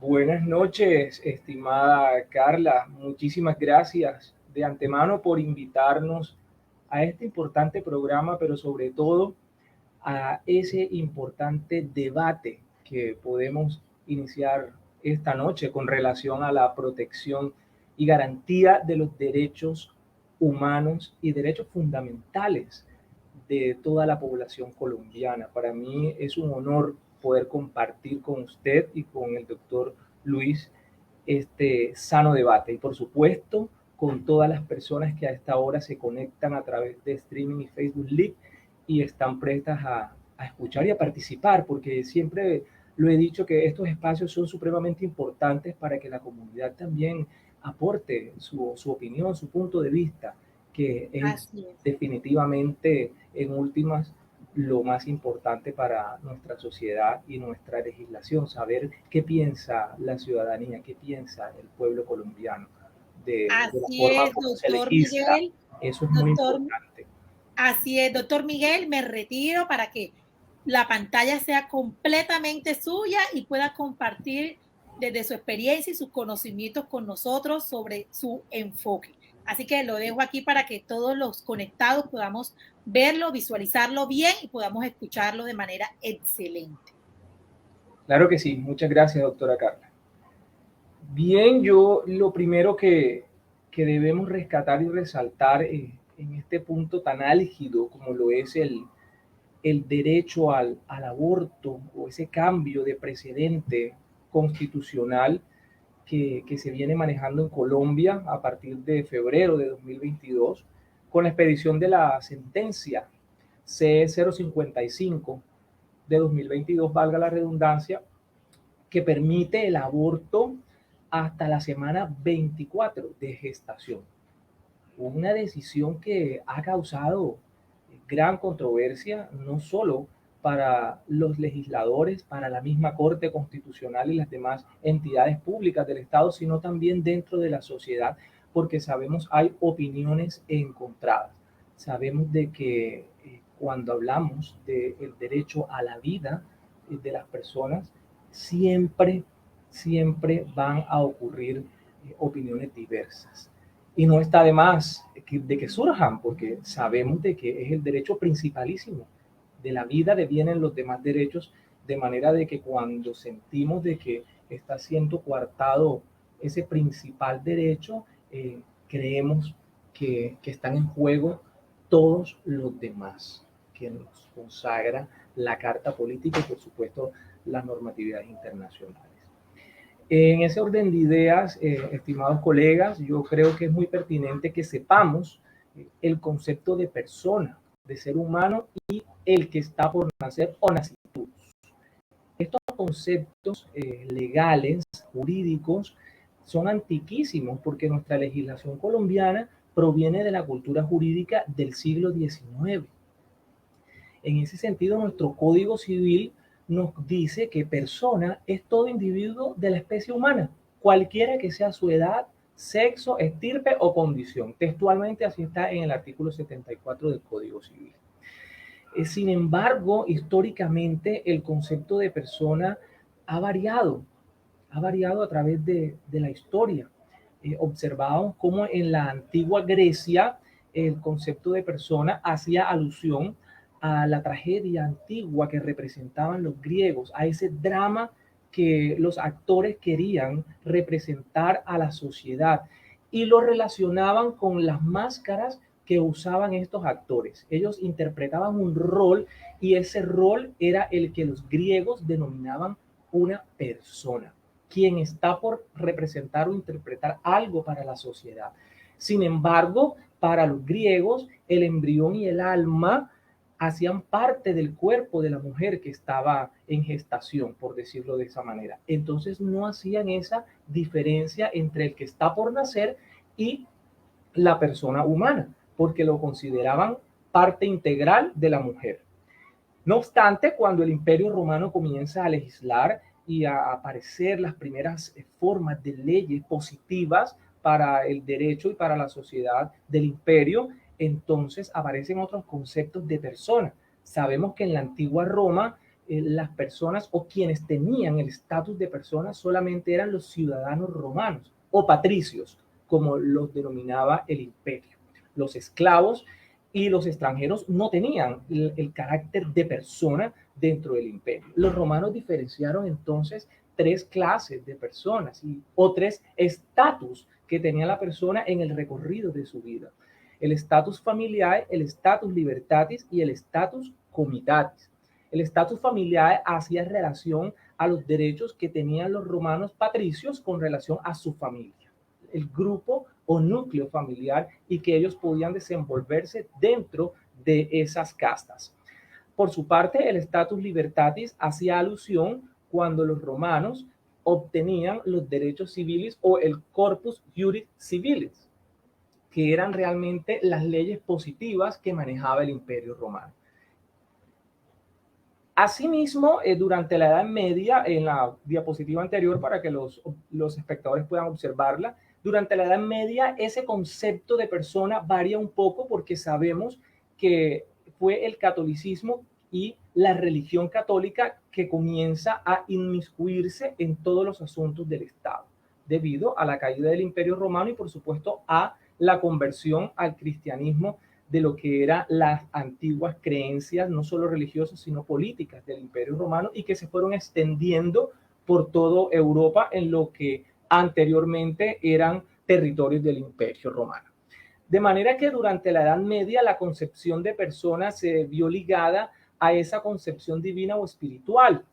Buenas noches, estimada Carla. Muchísimas gracias de antemano por invitarnos a este importante programa, pero sobre todo a ese importante debate que podemos iniciar esta noche con relación a la protección y garantía de los derechos humanos y derechos fundamentales de toda la población colombiana. Para mí es un honor poder compartir con usted y con el doctor Luis este sano debate y por supuesto con todas las personas que a esta hora se conectan a través de streaming y Facebook Live y están prestas a escuchar y a participar, porque siempre lo he dicho que estos espacios son supremamente importantes para que la comunidad también aporte su opinión, su punto de vista, que es definitivamente en últimas lo más importante para nuestra sociedad y nuestra legislación, saber qué piensa la ciudadanía, qué piensa el pueblo colombiano de la Así forma es, como se doctor legisla. Miguel. Eso es muy Doctor, importante. así es, doctor Miguel, me retiro para que la pantalla sea completamente suya y pueda compartir desde su experiencia y sus conocimientos con nosotros sobre su enfoque. Así que lo dejo aquí para que todos los conectados podamos verlo, visualizarlo bien y podamos escucharlo de manera excelente. Claro que sí, muchas gracias, doctora Carla. Bien, yo lo primero que debemos rescatar y resaltar en este punto tan álgido como lo es el derecho al aborto o ese cambio de precedente constitucional que se viene manejando en Colombia a partir de febrero de 2022 con la expedición de la sentencia C055 de 2022, valga la redundancia, que permite el aborto hasta la semana 24 de gestación. Una decisión que ha causado gran controversia, no solo para los legisladores, para la misma Corte Constitucional y las demás entidades públicas del Estado, sino también dentro de la sociedad, porque sabemos hay opiniones encontradas. Sabemos de que cuando hablamos del derecho a la vida de las personas, siempre, siempre van a ocurrir opiniones diversas. Y no está de más de que surjan, porque sabemos de que es el derecho principalísimo de la vida, devienen los demás derechos, de manera de que cuando sentimos de que está siendo coartado ese principal derecho, creemos que están en juego todos los demás que nos consagra la Carta Política y por supuesto las normatividades internacionales. En ese orden de ideas, estimados colegas, yo creo que es muy pertinente que sepamos el concepto de persona, de ser humano y el que está por nacer o nacitud. Estos conceptos legales, jurídicos, son antiquísimos porque nuestra legislación colombiana proviene de la cultura jurídica del siglo XIX. En ese sentido, nuestro Código Civil nos dice que persona es todo individuo de la especie humana, cualquiera que sea su edad, sexo, estirpe o condición. Textualmente así está en el artículo 74 del Código Civil. Sin embargo, históricamente el concepto de persona ha variado a través de la historia. Observamos cómo en la antigua Grecia el concepto de persona hacía alusión a la tragedia antigua que representaban los griegos, a ese drama que los actores querían representar a la sociedad y lo relacionaban con las máscaras que usaban estos actores. Ellos interpretaban un rol y ese rol era el que los griegos denominaban una persona, quien está por representar o interpretar algo para la sociedad. Sin embargo, para los griegos, el embrión y el alma hacían parte del cuerpo de la mujer que estaba en gestación, por decirlo de esa manera. Entonces no hacían esa diferencia entre el que está por nacer y la persona humana, porque lo consideraban parte integral de la mujer. No obstante, cuando el Imperio Romano comienza a legislar y a aparecer las primeras formas de leyes positivas para el derecho y para la sociedad del imperio, entonces aparecen otros conceptos de persona. Sabemos que en la antigua Roma las personas o quienes tenían el estatus de personas solamente eran los ciudadanos romanos o patricios, como los denominaba el imperio. Los esclavos y los extranjeros no tenían el carácter de persona dentro del imperio. Los romanos diferenciaron entonces tres clases de personas o tres estatus que tenía la persona en el recorrido de su vida. El estatus familiar, el estatus libertatis y el estatus comitatis. El estatus familiar hacía relación a los derechos que tenían los romanos patricios con relación a su familia, el grupo o núcleo familiar, y que ellos podían desenvolverse dentro de esas castas. Por su parte, el estatus libertatis hacía alusión cuando los romanos obtenían los derechos civiles o el corpus juris civilis, que eran realmente las leyes positivas que manejaba el imperio romano. Asimismo, durante la Edad Media, en la diapositiva anterior para que los espectadores puedan observarla, durante la Edad Media ese concepto de persona varía un poco porque sabemos que fue el catolicismo y la religión católica que comienza a inmiscuirse en todos los asuntos del Estado, debido a la caída del Imperio Romano y por supuesto a la conversión al cristianismo de lo que eran las antiguas creencias, no solo religiosas, sino políticas del Imperio Romano, y que se fueron extendiendo por toda Europa en lo que anteriormente eran territorios del Imperio Romano. De manera que durante la Edad Media la concepción de persona se vio ligada a esa concepción divina o espiritual.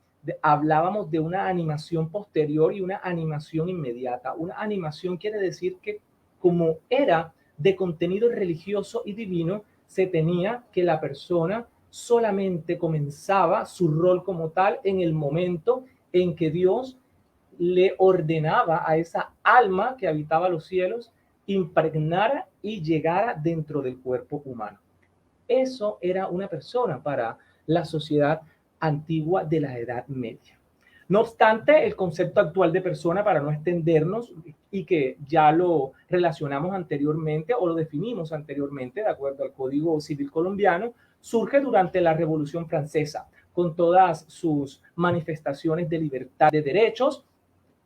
Hablábamos de una animación posterior y una animación inmediata. Una animación quiere decir que como era de contenido religioso y divino, se tenía que la persona solamente comenzaba su rol como tal en el momento en que Dios le ordenaba a esa alma que habitaba los cielos impregnara y llegara dentro del cuerpo humano. Eso era una persona para la sociedad antigua de la Edad Media. No obstante, el concepto actual de persona, para no extendernos y que ya lo relacionamos anteriormente o lo definimos anteriormente de acuerdo al Código Civil colombiano, surge durante la Revolución Francesa con todas sus manifestaciones de libertad de derechos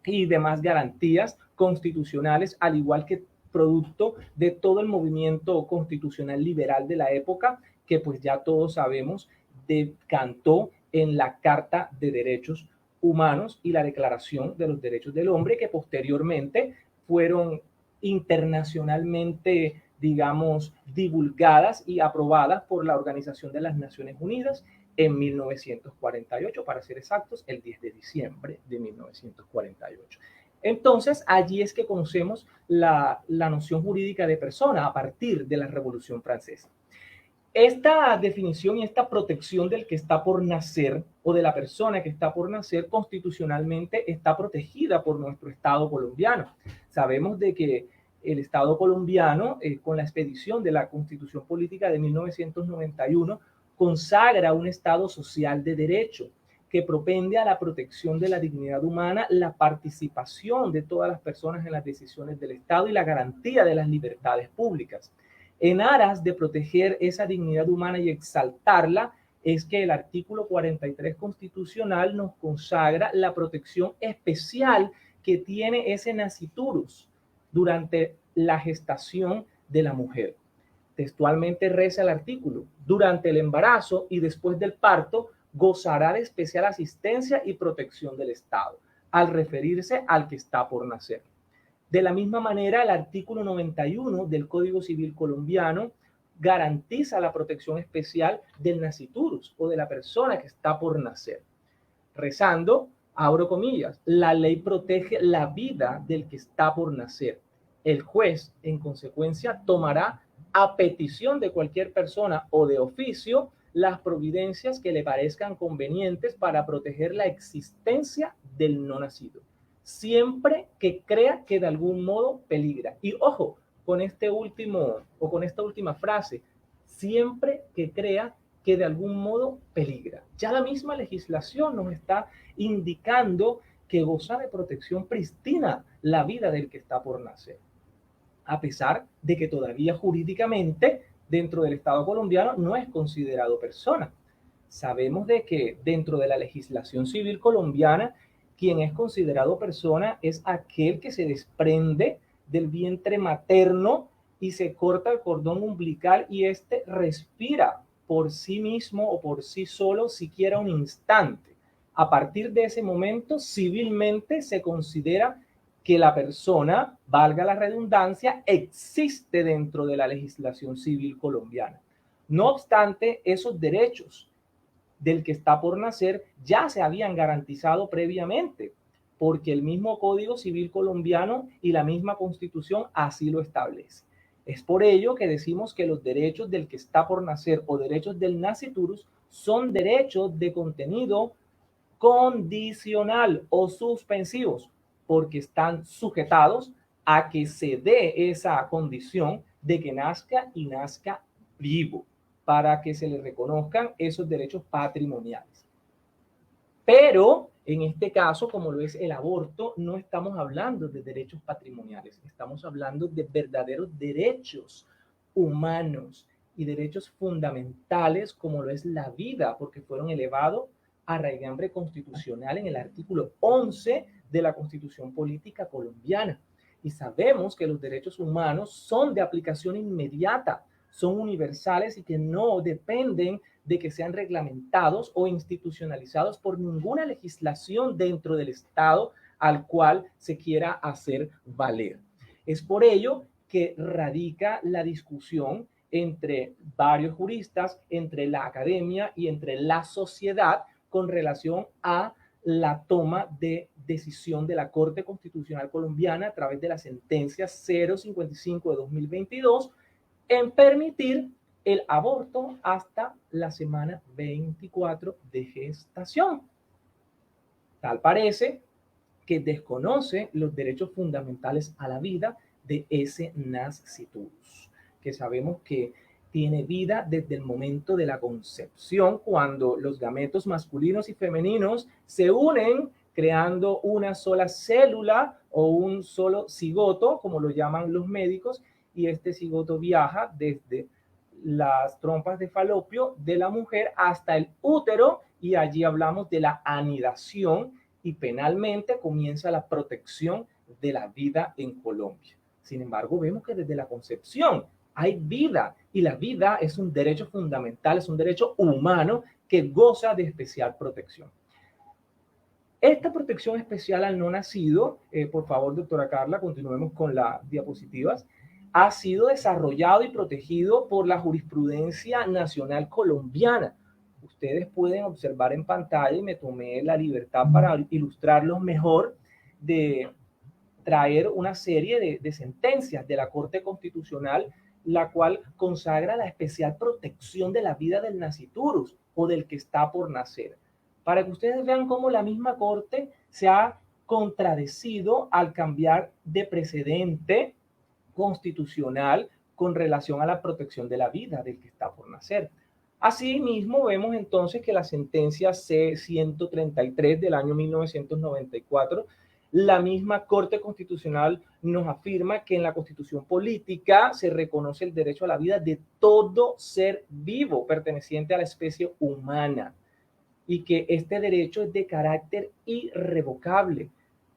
y demás garantías constitucionales, al igual que producto de todo el movimiento constitucional liberal de la época, que pues ya todos sabemos decantó en la Carta de Derechos Humanos y la Declaración de los Derechos del Hombre, que posteriormente fueron internacionalmente, digamos, divulgadas y aprobadas por la Organización de las Naciones Unidas en 1948, para ser exactos, el 10 de diciembre de 1948. Entonces, allí es que conocemos la noción jurídica de persona a partir de la Revolución Francesa. Esta definición y esta protección del que está por nacer o de la persona que está por nacer constitucionalmente está protegida por nuestro Estado colombiano. Sabemos de que el Estado colombiano, con la expedición de la Constitución Política de 1991, consagra un Estado social de derecho que propende a la protección de la dignidad humana, la participación de todas las personas en las decisiones del Estado y la garantía de las libertades públicas. En aras de proteger esa dignidad humana y exaltarla, es que el artículo 43 constitucional nos consagra la protección especial que tiene ese nasciturus durante la gestación de la mujer. Textualmente reza el artículo: durante el embarazo y después del parto gozará de especial asistencia y protección del Estado, al referirse al que está por nacer. De la misma manera, el artículo 91 del Código Civil colombiano garantiza la protección especial del nasciturus o de la persona que está por nacer. Rezando, abro comillas, la ley protege la vida del que está por nacer. El juez, en consecuencia, tomará a petición de cualquier persona o de oficio las providencias que le parezcan convenientes para proteger la existencia del no nacido, siempre que crea que de algún modo peligra. Y ojo, con este último o con esta última frase, siempre que crea que de algún modo peligra. Ya la misma legislación nos está indicando que goza de protección pristina la vida del que está por nacer, a pesar de que todavía jurídicamente dentro del Estado colombiano no es considerado persona. Sabemos de que dentro de la legislación civil colombiana, quien es considerado persona es aquel que se desprende del vientre materno y se corta el cordón umbilical y éste respira por sí mismo o por sí solo siquiera un instante. A partir de ese momento, civilmente se considera que la persona, valga la redundancia, existe dentro de la legislación civil colombiana. No obstante, esos derechos del que está por nacer ya se habían garantizado previamente, porque el mismo Código Civil colombiano y la misma Constitución así lo establece. Es por ello que decimos que los derechos del que está por nacer o derechos del nasciturus son derechos de contenido condicional o suspensivos, porque están sujetados a que se dé esa condición de que nazca y nazca vivo, para que se le reconozcan esos derechos patrimoniales. Pero en este caso, como lo es el aborto, no estamos hablando de derechos patrimoniales, estamos hablando de verdaderos derechos humanos y derechos fundamentales como lo es la vida, porque fueron elevados a raigambre constitucional en el artículo 11 de la Constitución Política Colombiana. Y sabemos que los derechos humanos son de aplicación inmediata, son universales y que no dependen de que sean reglamentados o institucionalizados por ninguna legislación dentro del Estado al cual se quiera hacer valer. Es por ello que radica la discusión entre varios juristas, entre la academia y entre la sociedad con relación a la toma de decisión de la Corte Constitucional Colombiana a través de la sentencia 055 de 2022 en permitir el aborto hasta la semana 24 de gestación. Tal parece que desconoce los derechos fundamentales a la vida de ese nasciturus, que sabemos que tiene vida desde el momento de la concepción, cuando los gametos masculinos y femeninos se unen creando una sola célula o un solo cigoto, como lo llaman los médicos, y este cigoto viaja desde las trompas de falopio de la mujer hasta el útero, y allí hablamos de la anidación, y penalmente comienza la protección de la vida en Colombia. Sin embargo, vemos que desde la concepción hay vida, y la vida es un derecho fundamental, es un derecho humano que goza de especial protección. Esta protección especial al no nacido, por favor, doctora Carla, continuemos con las diapositivas, ha sido desarrollado y protegido por la jurisprudencia nacional colombiana. Ustedes pueden observar en pantalla, y me tomé la libertad para ilustrarlos mejor, de traer una serie de sentencias de la Corte Constitucional, la cual consagra la especial protección de la vida del nasciturus o del que está por nacer, para que ustedes vean cómo la misma Corte se ha contradecido al cambiar de precedente constitucional con relación a la protección de la vida del que está por nacer. Asimismo, vemos entonces que la sentencia C-133 del año 1994, la misma Corte Constitucional nos afirma que en la Constitución Política se reconoce el derecho a la vida de todo ser vivo perteneciente a la especie humana, y que este derecho es de carácter irrevocable,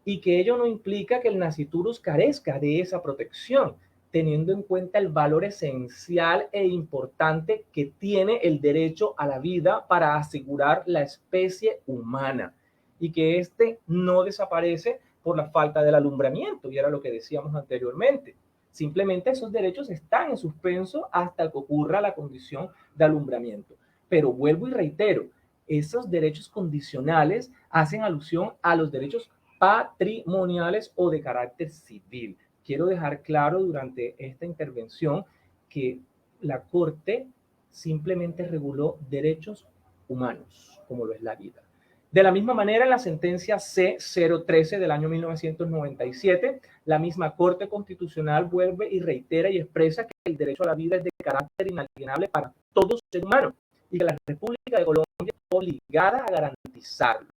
y que ello no implica que el nasciturus carezca de esa protección, teniendo en cuenta el valor esencial e importante que tiene el derecho a la vida para asegurar la especie humana, y que éste no desaparece por la falta del alumbramiento, y era lo que decíamos anteriormente. Simplemente esos derechos están en suspenso hasta que ocurra la condición de alumbramiento. Pero vuelvo y reitero, esos derechos condicionales hacen alusión a los derechos patrimoniales o de carácter civil. Quiero dejar claro durante esta intervención que la Corte simplemente reguló derechos humanos, como lo es la vida. De la misma manera, en la sentencia C-013 del año 1997, la misma Corte Constitucional vuelve y reitera y expresa que el derecho a la vida es de carácter inalienable para todo ser humano, y que la República de Colombia está obligada a garantizarlo.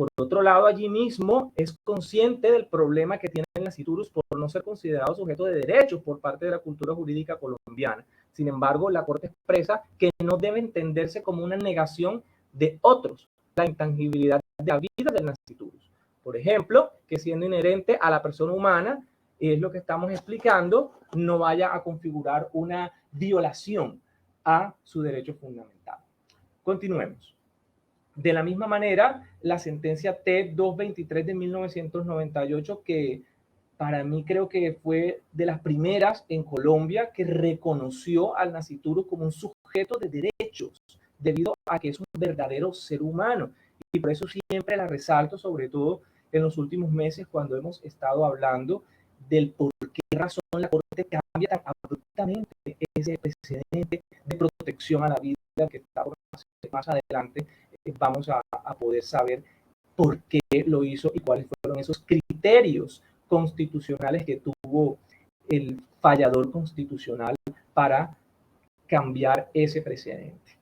Por otro lado, allí mismo es consciente del problema que tiene el naciturus por no ser considerado sujeto de derechos por parte de la cultura jurídica colombiana. Sin embargo, la Corte expresa que no debe entenderse como una negación de otros, la intangibilidad de la vida del naciturus. Por ejemplo, que siendo inherente a la persona humana, y es lo que estamos explicando, no vaya a configurar una violación a su derecho fundamental. Continuemos. De la misma manera, la sentencia T-223 de 1998, que para mí creo que fue de las primeras en Colombia que reconoció al nasciturus como un sujeto de derechos, debido a que es un verdadero ser humano. Y por eso siempre la resalto, sobre todo en los últimos meses, cuando hemos estado hablando del por qué razón la Corte cambia tan abruptamente ese precedente de protección a la vida que está por más adelante. Vamos a poder saber por qué lo hizo y cuáles fueron esos criterios constitucionales que tuvo el fallador constitucional para cambiar ese precedente.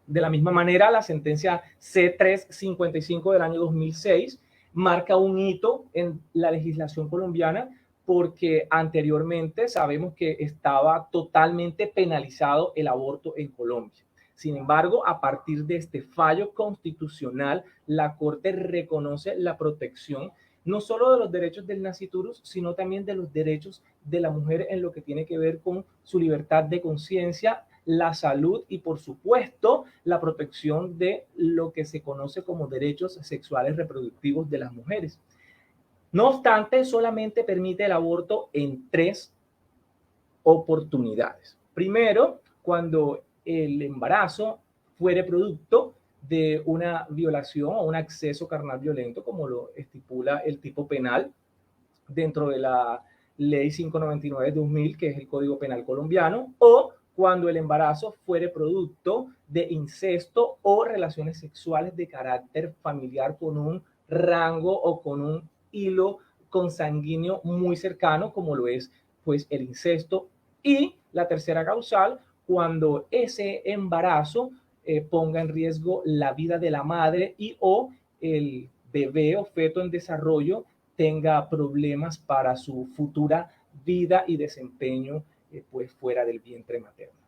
De la misma manera, la sentencia C-355 del año 2006 marca un hito en la legislación colombiana, porque anteriormente sabemos que estaba totalmente penalizado el aborto en Colombia. Sin embargo, a partir de este fallo constitucional, la Corte reconoce la protección no solo de los derechos del nasciturus, sino también de los derechos de la mujer en lo que tiene que ver con su libertad de conciencia, la salud y, por supuesto, la protección de lo que se conoce como derechos sexuales reproductivos de las mujeres. No obstante, solamente permite el aborto en 3 oportunidades. Primero, cuando el embarazo fuere producto de una violación o un acceso carnal violento, como lo estipula el tipo penal dentro de la Ley 599 de 2000, que es el Código Penal colombiano, o cuando el embarazo fuere producto de incesto o relaciones sexuales de carácter familiar con un rango o con un hilo consanguíneo muy cercano, como lo es pues el incesto. Y la tercera causal, cuando ese embarazo ponga en riesgo la vida de la madre y o el bebé o feto en desarrollo tenga problemas para su futura vida y desempeño pues fuera del vientre materno.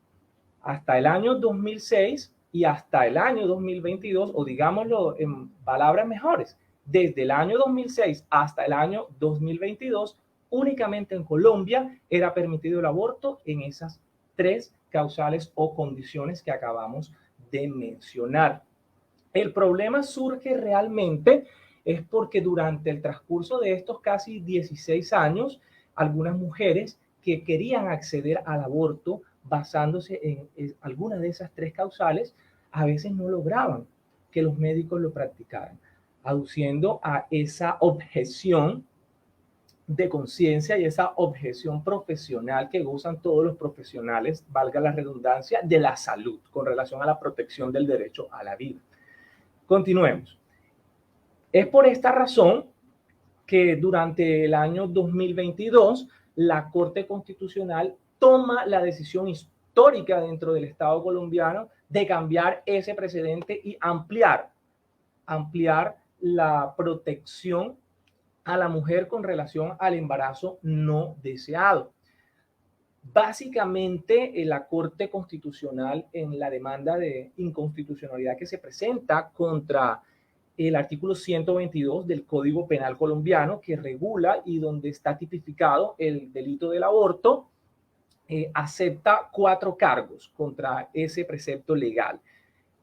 Hasta el año 2006 y hasta el año 2022, o digámoslo en palabras mejores, desde el año 2006 hasta el año 2022, únicamente en Colombia era permitido el aborto en esas 3 causales o condiciones que acabamos de mencionar. El problema surge realmente es porque durante el transcurso de estos casi 16 años, algunas mujeres que querían acceder al aborto basándose en alguna de esas 3 causales, a veces no lograban que los médicos lo practicaran, aduciendo a esa objeción de conciencia y esa objeción profesional que gozan todos los profesionales, valga la redundancia, de la salud con relación a la protección del derecho a la vida. Continuemos. Es por esta razón que durante el año 2022 la Corte Constitucional toma la decisión histórica dentro del Estado colombiano de cambiar ese precedente y ampliar la protección a la mujer con relación al embarazo no deseado. Básicamente, la Corte Constitucional, en la demanda de inconstitucionalidad que se presenta contra el artículo 122 del Código Penal colombiano, que regula y donde está tipificado el delito del aborto, acepta 4 cargos contra ese precepto legal.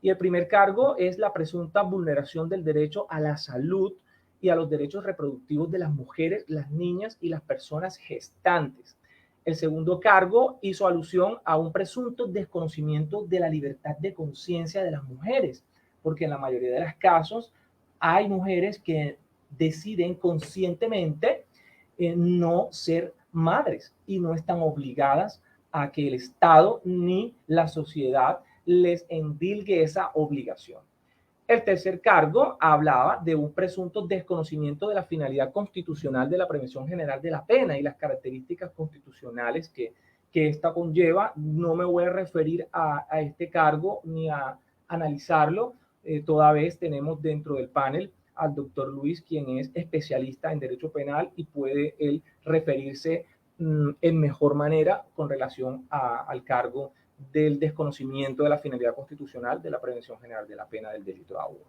Y el primer cargo es la presunta vulneración del derecho a la salud y a los derechos reproductivos de las mujeres, las niñas y las personas gestantes. El segundo cargo hizo alusión a un presunto desconocimiento de la libertad de conciencia de las mujeres, porque en la mayoría de los casos hay mujeres que deciden conscientemente no ser madres y no están obligadas a que el Estado ni la sociedad les endilgue esa obligación. El tercer cargo hablaba de un presunto desconocimiento de la finalidad constitucional de la prevención general de la pena y las características constitucionales que esta conlleva. No me voy a referir a este cargo ni a analizarlo, toda vez tenemos dentro del panel al doctor Luis, quien es especialista en derecho penal y puede él referirse en mejor manera con relación al cargo del desconocimiento de la finalidad constitucional de la prevención general de la pena del delito de aborto.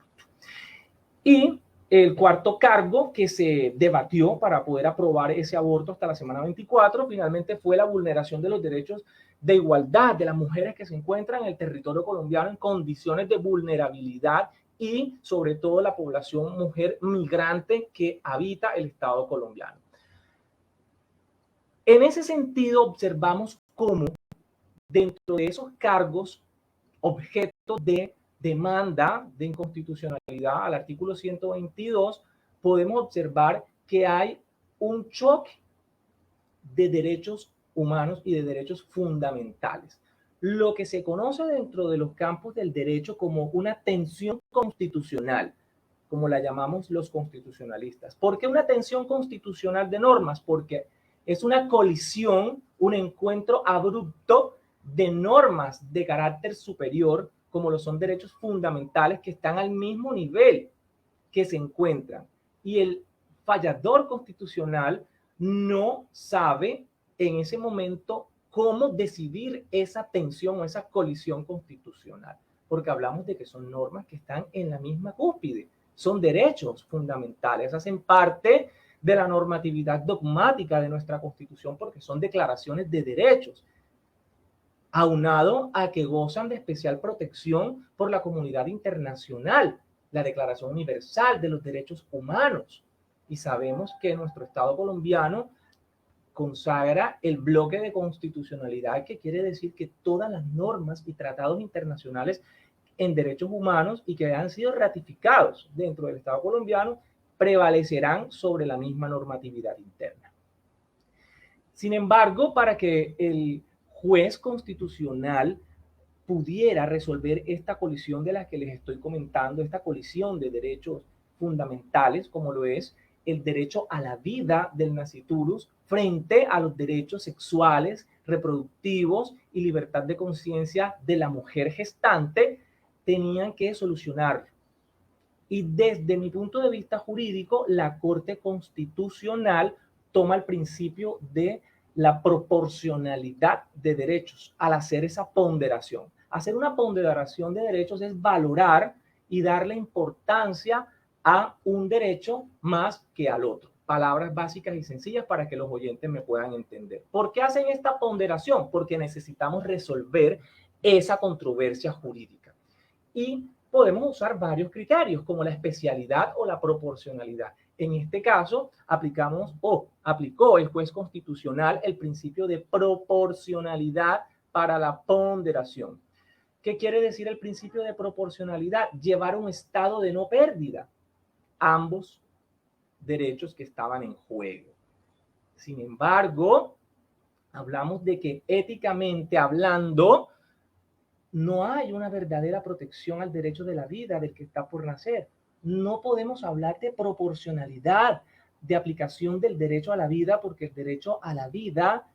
Y el cuarto cargo que se debatió para poder aprobar ese aborto hasta la semana 24 finalmente fue la vulneración de los derechos de igualdad de las mujeres que se encuentran en el territorio colombiano en condiciones de vulnerabilidad y sobre todo la población mujer migrante que habita el Estado colombiano. En ese sentido, observamos cómo dentro de esos cargos, objeto de demanda de inconstitucionalidad al artículo 122, podemos observar que hay un choque de derechos humanos y de derechos fundamentales. Lo que se conoce dentro de los campos del derecho como una tensión constitucional, como la llamamos los constitucionalistas. ¿Por qué una tensión constitucional de normas? Porque es una colisión, un encuentro abrupto de normas de carácter superior, como lo son derechos fundamentales que están al mismo nivel que se encuentran. Y el fallador constitucional no sabe en ese momento cómo decidir esa tensión o esa colisión constitucional, porque hablamos de que son normas que están en la misma cúspide, son derechos fundamentales, hacen parte de la normatividad dogmática de nuestra Constitución porque son declaraciones de derechos, aunado a que gozan de especial protección por la comunidad internacional, la Declaración Universal de los Derechos Humanos. Y sabemos que nuestro Estado colombiano consagra el bloque de constitucionalidad, que quiere decir que todas las normas y tratados internacionales en derechos humanos y que han sido ratificados dentro del Estado colombiano prevalecerán sobre la misma normatividad interna. Sin embargo, para que el juez constitucional pudiera resolver esta colisión de la que les estoy comentando, esta colisión de derechos fundamentales, como lo es el derecho a la vida del nasciturus frente a los derechos sexuales, reproductivos y libertad de conciencia de la mujer gestante, tenían que solucionarlo. Y desde mi punto de vista jurídico, la Corte Constitucional toma el principio de la proporcionalidad de derechos al hacer esa ponderación. Hacer una ponderación de derechos es valorar y darle importancia a un derecho más que al otro. Palabras básicas y sencillas para que los oyentes me puedan entender. ¿Por qué hacen esta ponderación? Porque necesitamos resolver esa controversia jurídica. Y podemos usar varios criterios como la especialidad o la proporcionalidad. En este caso, aplicó el juez constitucional el principio de proporcionalidad para la ponderación. ¿Qué quiere decir el principio de proporcionalidad? Llevar un estado de no pérdida ambos derechos que estaban en juego. Sin embargo, hablamos de que éticamente hablando, no hay una verdadera protección al derecho de la vida del que está por nacer. No podemos hablar de proporcionalidad, de aplicación del derecho a la vida, porque el derecho a la vida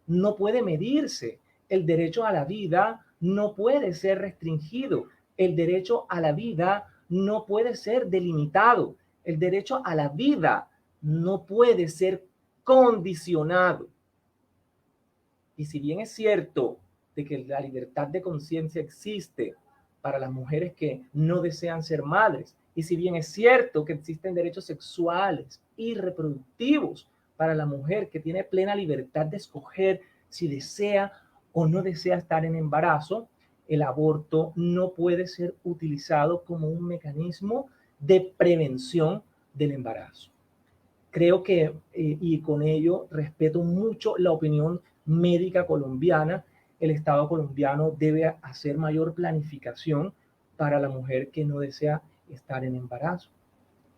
no puede medirse. El derecho a la vida no puede ser restringido. El derecho a la vida no puede ser delimitado. El derecho a la vida no puede ser condicionado. Y si bien es cierto de que la libertad de conciencia existe para las mujeres que no desean ser madres, y si bien es cierto que existen derechos sexuales y reproductivos para la mujer que tiene plena libertad de escoger si desea o no desea estar en embarazo, el aborto no puede ser utilizado como un mecanismo de prevención del embarazo. Creo que, y con ello respeto mucho la opinión médica colombiana, el Estado colombiano debe hacer mayor planificación para la mujer que no desea estar en embarazo.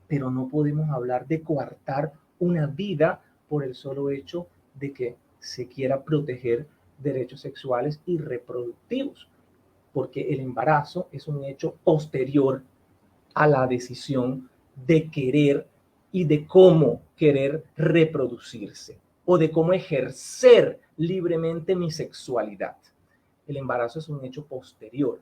Pero no podemos hablar de coartar una vida por el solo hecho de que se quiera proteger derechos sexuales y reproductivos, porque el embarazo es un hecho posterior a la decisión de querer y de cómo querer reproducirse o de cómo ejercer libremente mi sexualidad. El embarazo es un hecho posterior.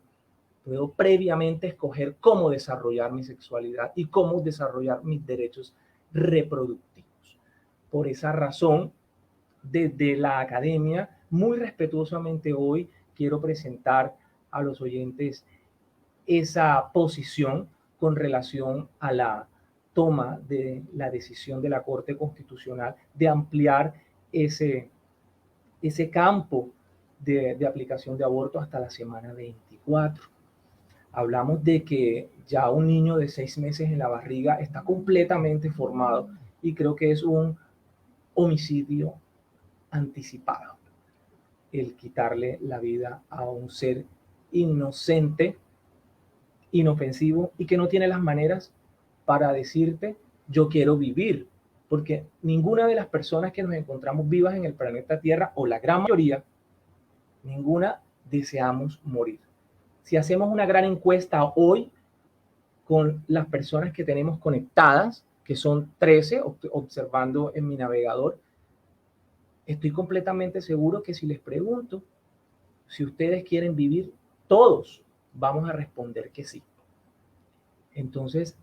Puedo previamente escoger cómo desarrollar mi sexualidad y cómo desarrollar mis derechos reproductivos. Por esa razón, desde la academia, muy respetuosamente hoy quiero presentar a los oyentes esa posición con relación a la toma de la decisión de la Corte Constitucional de ampliar ese campo de aplicación de aborto hasta la semana 24. Hablamos de que ya un niño de 6 meses en la barriga está completamente formado y creo que es un homicidio anticipado el quitarle la vida a un ser inocente, inofensivo y que no tiene las maneras para decirte yo quiero vivir, porque ninguna de las personas que nos encontramos vivas en el planeta Tierra, o la gran mayoría, ninguna deseamos morir. Si hacemos una gran encuesta hoy con las personas que tenemos conectadas, que son 13, observando en mi navegador, estoy completamente seguro que si les pregunto si ustedes quieren vivir, todos vamos a responder que sí. Entonces,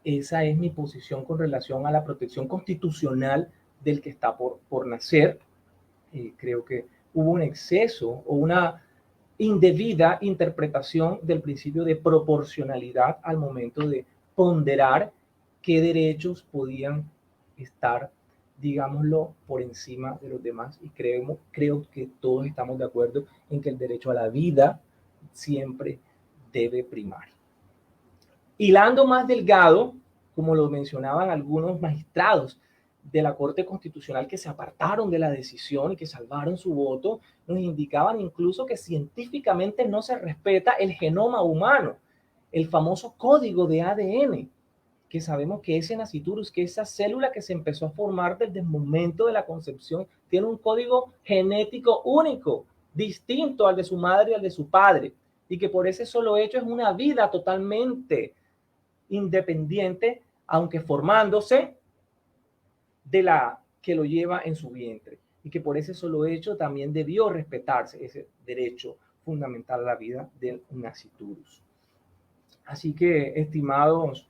esa es mi posición con relación a la protección constitucional del que está por nacer. Creo que hubo un exceso o una indebida interpretación del principio de proporcionalidad al momento de ponderar qué derechos podían estar, digámoslo, por encima de los demás. Y creo que todos estamos de acuerdo en que el derecho a la vida siempre debe primar. Hilando más delgado, como lo mencionaban algunos magistrados de la Corte Constitucional que se apartaron de la decisión y que salvaron su voto, nos indicaban incluso que científicamente no se respeta el genoma humano, el famoso código de ADN, que sabemos que ese nasciturus, que esa célula que se empezó a formar desde el momento de la concepción, tiene un código genético único, distinto al de su madre y al de su padre, y que por ese solo hecho es una vida totalmente independiente, aunque formándose de la que lo lleva en su vientre, y que por ese solo hecho también debió respetarse ese derecho fundamental a la vida del nasciturus. Así que, estimados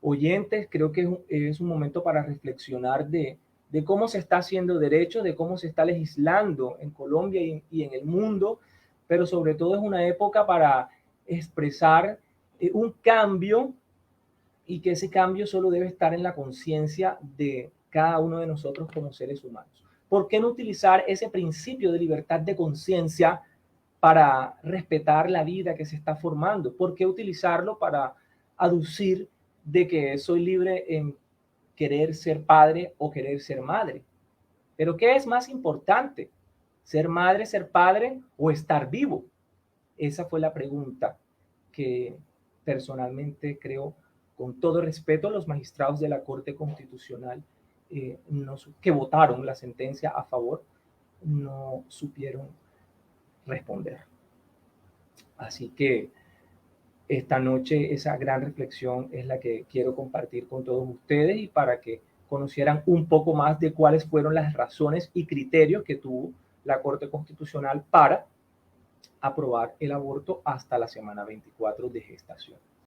oyentes, creo que es un momento para reflexionar de cómo se está haciendo derecho, de cómo se está legislando en Colombia y en el mundo, pero sobre todo es una época para expresar un cambio, y que ese cambio solo debe estar en la conciencia de cada uno de nosotros como seres humanos. ¿Por qué no utilizar ese principio de libertad de conciencia para respetar la vida que se está formando? ¿Por qué utilizarlo para aducir de que soy libre en querer ser padre o querer ser madre? Pero ¿qué es más importante? ¿Ser madre, ser padre o estar vivo? Esa fue la pregunta que personalmente creo, con todo respeto, los magistrados de la Corte Constitucional que votaron la sentencia a favor no supieron responder. Así que esta noche esa gran reflexión es la que quiero compartir con todos ustedes, y para que conocieran un poco más de cuáles fueron las razones y criterios que tuvo la Corte Constitucional para aprobar el aborto hasta la semana 24 de gestación.